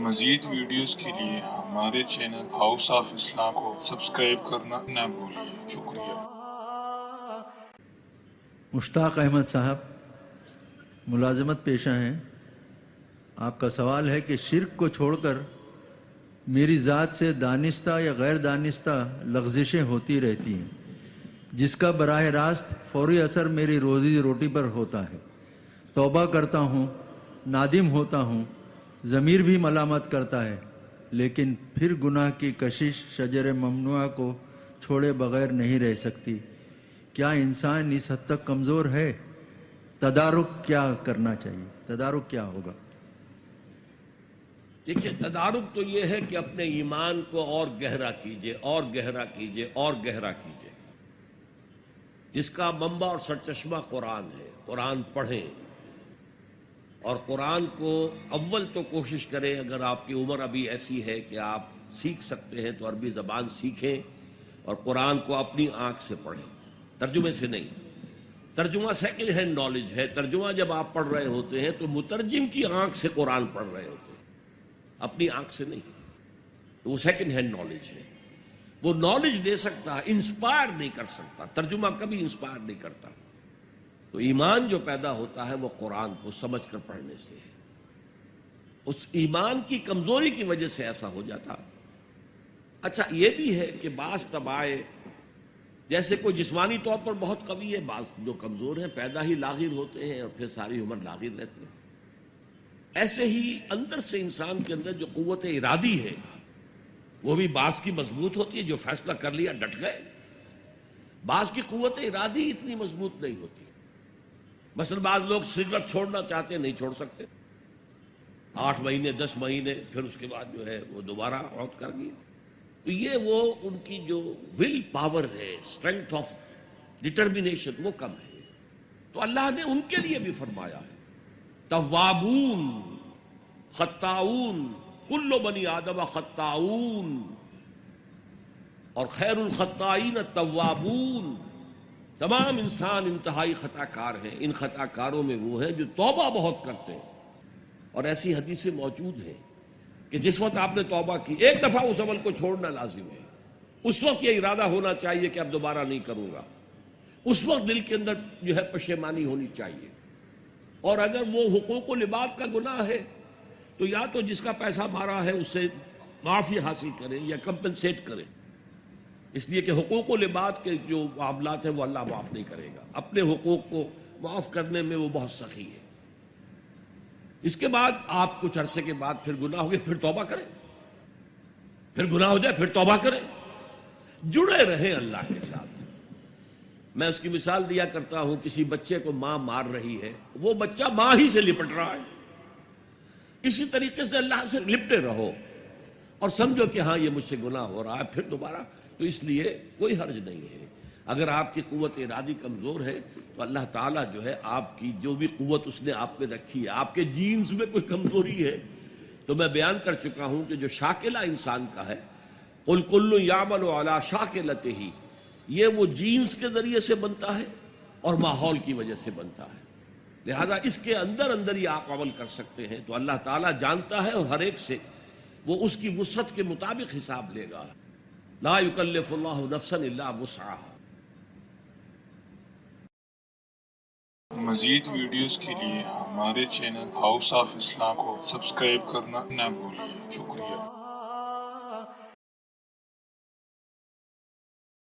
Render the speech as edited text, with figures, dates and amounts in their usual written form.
مزید ویڈیوز کے لیے ہمارے چینل ہاؤس آف اسلام کو سبسکرائب کرنا نہ بھولیے۔ شکریہ۔ مشتاق احمد صاحب ملازمت پیشہ ہیں۔ آپ کا سوال ہے کہ شرک کو چھوڑ کر میری ذات سے دانستہ یا غیر دانستہ لغزشیں ہوتی رہتی ہیں، جس کا براہ راست فوری اثر میری روزی روٹی پر ہوتا ہے۔ توبہ کرتا ہوں، نادم ہوتا ہوں، ضمیر بھی ملامت کرتا ہے، لیکن پھر گناہ کی کشش شجر ممنوعہ کو چھوڑے بغیر نہیں رہ سکتی۔ کیا انسان اس حد تک کمزور ہے؟ تدارک کیا کرنا چاہیے؟ تدارک کیا ہوگا؟ دیکھیے، تدارک تو یہ ہے کہ اپنے ایمان کو اور گہرا کیجئے، اور گہرا کیجئے، اور گہرا کیجئے، جس کا منبع اور سرچشمہ قرآن ہے۔ قرآن پڑھیں، اور قرآن کو اول تو کوشش کریں، اگر آپ کی عمر ابھی ایسی ہے کہ آپ سیکھ سکتے ہیں تو عربی زبان سیکھیں اور قرآن کو اپنی آنکھ سے پڑھیں، ترجمے سے نہیں۔ ترجمہ سیکنڈ ہینڈ نالج ہے۔ ترجمہ جب آپ پڑھ رہے ہوتے ہیں تو مترجم کی آنکھ سے قرآن پڑھ رہے ہوتے ہیں، اپنی آنکھ سے نہیں۔ تو وہ سیکنڈ ہینڈ نالج ہے۔ وہ نالج دے سکتا، انسپائر نہیں کر سکتا۔ ترجمہ کبھی انسپائر نہیں کرتا۔ تو ایمان جو پیدا ہوتا ہے وہ قرآن کو سمجھ کر پڑھنے سے ہے۔ اس ایمان کی کمزوری کی وجہ سے ایسا ہو جاتا۔ اچھا، یہ بھی ہے کہ بعض طبائع، جیسے کوئی جسمانی طور پر بہت قوی ہے، بعض جو کمزور ہیں پیدا ہی لاغر ہوتے ہیں اور پھر ساری عمر لاغر رہتے ہیں۔ ایسے ہی اندر سے انسان کے اندر جو قوت ارادی ہے وہ بھی بعض کی مضبوط ہوتی ہے، جو فیصلہ کر لیا ڈٹ گئے۔ بعض کی قوت ارادی اتنی مضبوط نہیں ہوتی۔ مثلا بعض لوگ سگریٹ چھوڑنا چاہتے ہیں، نہیں چھوڑ سکتے، 8 مہینے 10 مہینے، پھر اس کے بعد جو ہے وہ دوبارہ عود کر گئی۔ تو یہ وہ ان کی جو ول پاور ہے، اسٹرینتھ آف ڈٹرمینیشن، وہ کم ہے۔ تو اللہ نے ان کے لیے بھی فرمایا ہے، توابون خطاؤن کل بنی آدم خطاؤن، اور خیر الخطائین التوابون، تمام انسان انتہائی خطا کار ہیں۔ ان خطا کاروں میں وہ ہیں جو توبہ بہت کرتے ہیں۔ اور ایسی حدیثیں موجود ہیں کہ جس وقت آپ نے توبہ کی، ایک دفعہ اس عمل کو چھوڑنا لازم ہے، اس وقت یہ ارادہ ہونا چاہیے کہ اب دوبارہ نہیں کروں گا۔ اس وقت دل کے اندر جو ہے پشیمانی ہونی چاہیے۔ اور اگر وہ حقوق و لباد کا گناہ ہے تو یا تو جس کا پیسہ مارا ہے اس سے معافی حاصل کریں یا کمپنسیٹ کریں، اس لیے کہ حقوق و لباد کے جو معاملات ہیں وہ اللہ معاف نہیں کرے گا۔ اپنے حقوق کو معاف کرنے میں وہ بہت سخی ہے۔ اس کے بعد آپ کچھ عرصے کے بعد پھر گناہ ہو گئے، پھر توبہ کریں، پھر گناہ ہو جائے پھر توبہ کریں، جڑے رہیں اللہ کے ساتھ۔ میں اس کی مثال دیا کرتا ہوں، کسی بچے کو ماں مار رہی ہے، وہ بچہ ماں ہی سے لپٹ رہا ہے۔ اسی طریقے سے اللہ سے لپٹے رہو اور سمجھو کہ ہاں یہ مجھ سے گناہ ہو رہا ہے، پھر دوبارہ۔ تو اس لیے کوئی حرج نہیں ہے۔ اگر آپ کی قوت ارادی کمزور ہے تو اللہ تعالیٰ جو ہے آپ کی جو بھی قوت اس نے آپ میں رکھی ہے، آپ کے جینز میں کوئی کمزوری ہے تو میں بیان کر چکا ہوں کہ جو شاکلہ انسان کا ہے، قل کل یعمل علی شاکلتہ، یہ وہ جینز کے ذریعے سے بنتا ہے اور ماحول کی وجہ سے بنتا ہے۔ لہذا اس کے اندر اندر ہی آپ عمل کر سکتے ہیں۔ تو اللہ تعالیٰ جانتا ہے اور ہر ایک سے وہ اس کی وسعت کے مطابق حساب لے گا۔ لا یکلف اللہ نفسا الا وسعها۔ مزید ویڈیوز کے لیے ہمارے چینل ہاؤس آف اسلام کو سبسکرائب کرنا نہ بھولیے۔ شکریہ۔